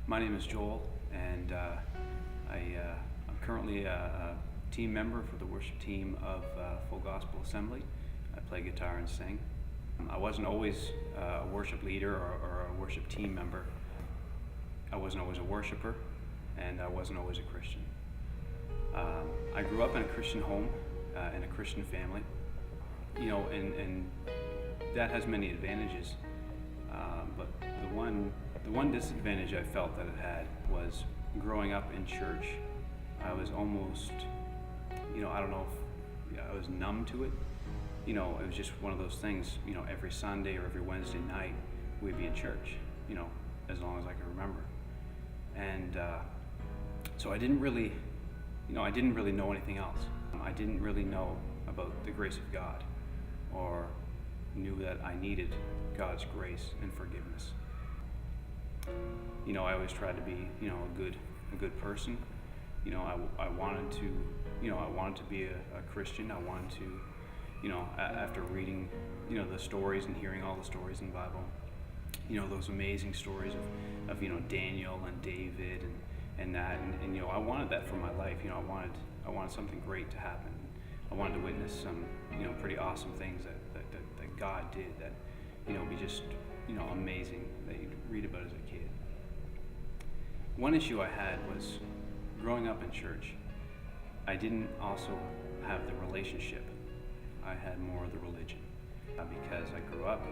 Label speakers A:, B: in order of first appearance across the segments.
A: My name is Joel, and I'm currently a team member for the worship team of Full Gospel Assembly. I play guitar and sing. I wasn't always a worship leader or a worship team member. I wasn't always a worshiper, and I wasn't always a Christian. I grew up in a Christian home, in a Christian family, and that has many advantages. But the one disadvantage I felt that it had was growing up in church. I was almost, I don't know if I was numb to it. It was just one of those things, every Sunday or every Wednesday night we'd be in church, as long as I could remember. And so I didn't really know anything else. I didn't really know about the grace of God, or knew that I needed God's grace and forgiveness. I always tried to be, a good person. I wanted to be a Christian. I wanted to, after reading, the stories and hearing all the stories in the Bible, those amazing stories of Daniel and David and that, and I wanted that for my life. I wanted something great to happen. I wanted to witness some, pretty awesome things that God did that, be just, amazing that you read about as a kid. One issue I had was growing up in church. I didn't also have the relationship. I had more of the religion because I grew up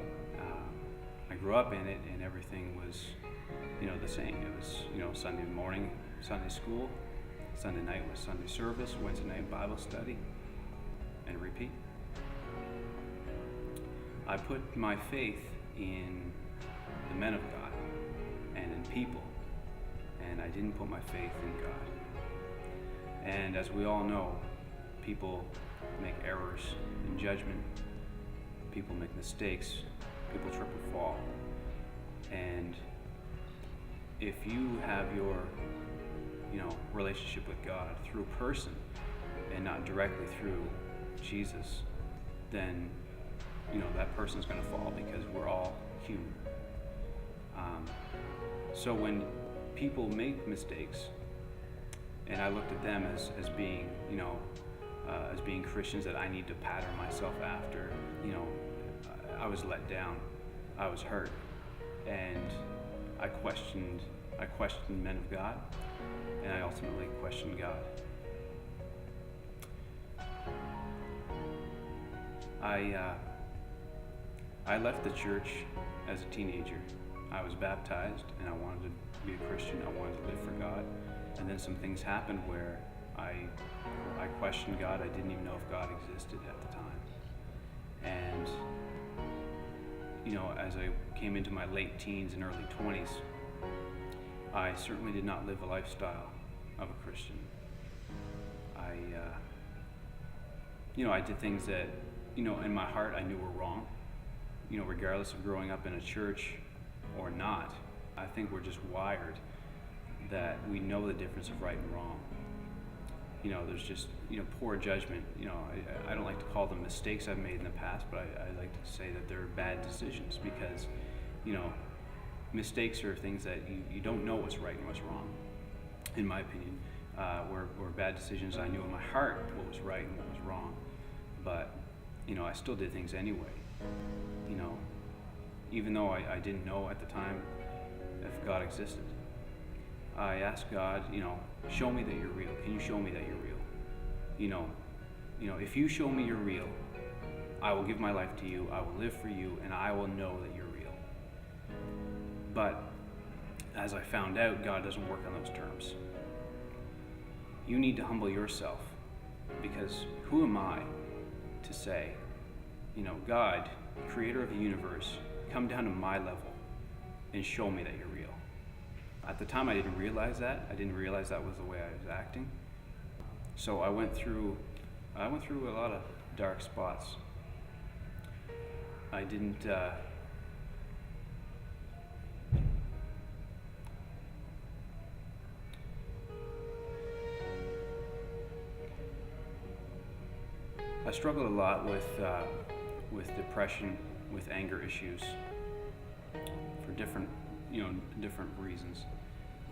A: in it, and everything was, the same. It was, Sunday morning, Sunday school, Sunday night was Sunday service, Wednesday night Bible study, and repeat. I put my faith in the men of God and in people, and I didn't put my faith in God. And as we all know, people make errors in judgment, people make mistakes, people trip and fall. And if you have your relationship with God through a person and not directly through Jesus, then that person's going to fall, because we're all human. So when people make mistakes, and I looked at them as being, as being Christians that I need to pattern myself after, I was let down, I was hurt, and I questioned men of God, and I ultimately questioned God. I left the church as a teenager. I was baptized, and I wanted to be a Christian. I wanted to live for God. And then some things happened where I questioned God. I didn't even know if God existed at the time. And, as I came into my late teens and early 20s, I certainly did not live a lifestyle of a Christian. I did things that, in my heart I knew were wrong. Regardless of growing up in a church or not, I think we're just wired that we know the difference of right and wrong. There's just, poor judgment. I don't like to call them mistakes I've made in the past, but I like to say that they're bad decisions, because, mistakes are things that you don't know what's right and what's wrong, in my opinion. Were bad decisions. I knew in my heart what was right and what was wrong, but, I still did things anyway. Even though I didn't know at the time if God existed. I asked God, show me that you're real. Can you show me that you're real? If you show me you're real, I will give my life to you, I will live for you, and I will know that you're real. But as I found out, God doesn't work on those terms. You need to humble yourself, because who am I to say, God, creator of the universe, come down to my level and show me that you're real. At the time I didn't realize that. I didn't realize that was the way I was acting. So I went through a lot of dark spots. I didn't I struggled a lot with depression, with anger issues, for different reasons.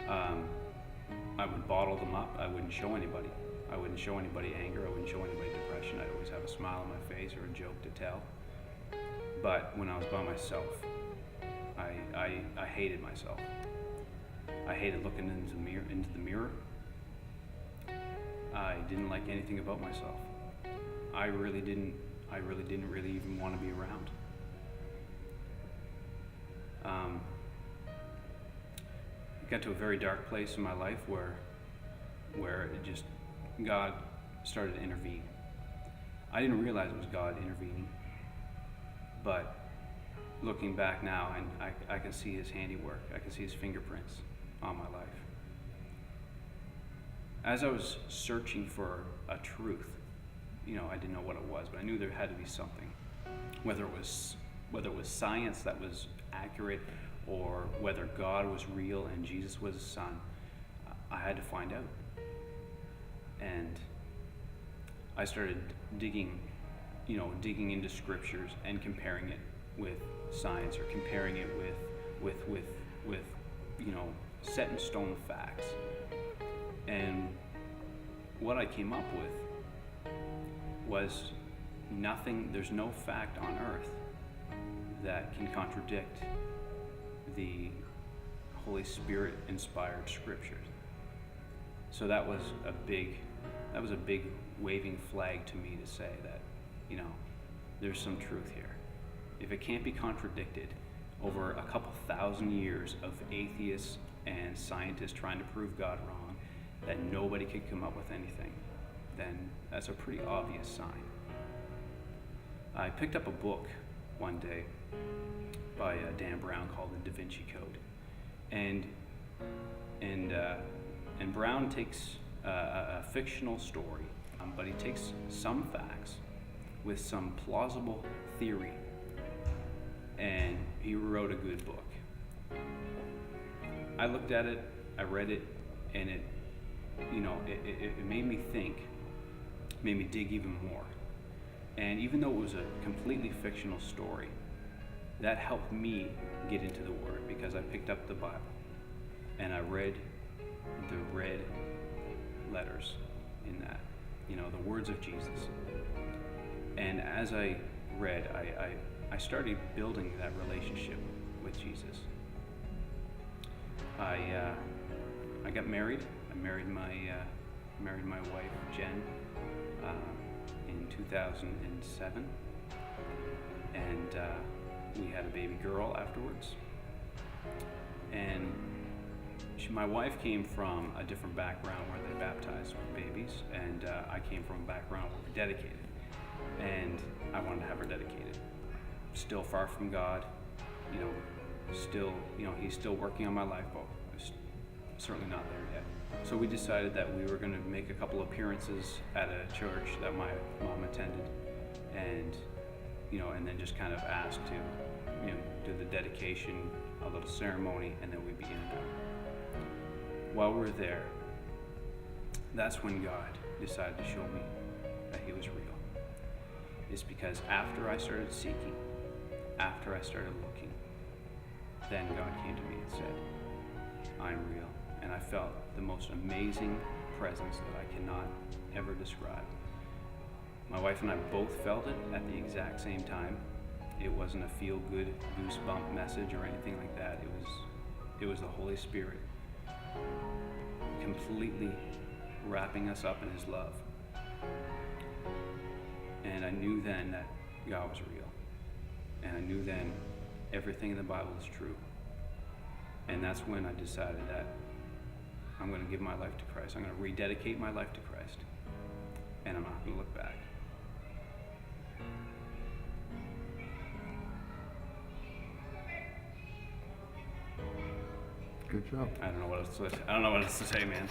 A: I would bottle them up. I wouldn't show anybody. I wouldn't show anybody anger. I wouldn't show anybody depression. I'd always have a smile on my face or a joke to tell. But when I was by myself, I hated myself. I hated looking into the mirror. I didn't like anything about myself. I really didn't even want to be around. It got to a very dark place in my life where it just, God started to intervene. I didn't realize it was God intervening, but looking back now, and I can see his handiwork. I can see his fingerprints on my life. As I was searching for a truth, I didn't know what it was, but I knew there had to be something. Whether it was science that was accurate, or whether God was real and Jesus was his son, I had to find out. And I started digging into scriptures and comparing it with science, or comparing it with set in stone facts. And what I came up with was there's no fact on earth that can contradict the Holy Spirit inspired scriptures. So that was a big waving flag to me to say that, there's some truth here. If it can't be contradicted over a couple thousand years of atheists and scientists trying to prove God wrong, that nobody could come up with anything, then that's a pretty obvious sign. I picked up a book one day by Dan Brown called The Da Vinci Code, and Brown takes a fictional story, but he takes some facts with some plausible theory, and he wrote a good book. I looked at it, I read it, and it made me think, made me dig even more. And even though it was a completely fictional story, that helped me get into the Word, because I picked up the Bible and I read the red letters in that, the words of Jesus. And as I read, I started building that relationship with Jesus. I got married. I married my wife Jen in 2007, and we had a baby girl afterwards. And my wife came from a different background where they baptized babies, and I came from a background where we dedicated, and I wanted to have her dedicated. Still far from God, still, he's still working on my life, but I'm certainly not there yet. So we decided that we were going to make a couple appearances at a church that my mom attended, and then just kind of ask to, do the dedication, a little ceremony, and then we begin it out. While we're there, that's when God decided to show me that he was real. It's because after I started seeking, after I started looking, then God came to me and said, I'm real. And I felt the most amazing presence that I cannot ever describe. My wife and I both felt it at the exact same time. It wasn't a feel-good goosebump message or anything like that. It was the Holy Spirit completely wrapping us up in his love. And I knew then that God was real. And I knew then everything in the Bible is true. And that's when I decided that I'm going to give my life to Christ. I'm going to rededicate my life to Christ. And I'm not going to look back.
B: Good job.
A: I don't know what else to say, man.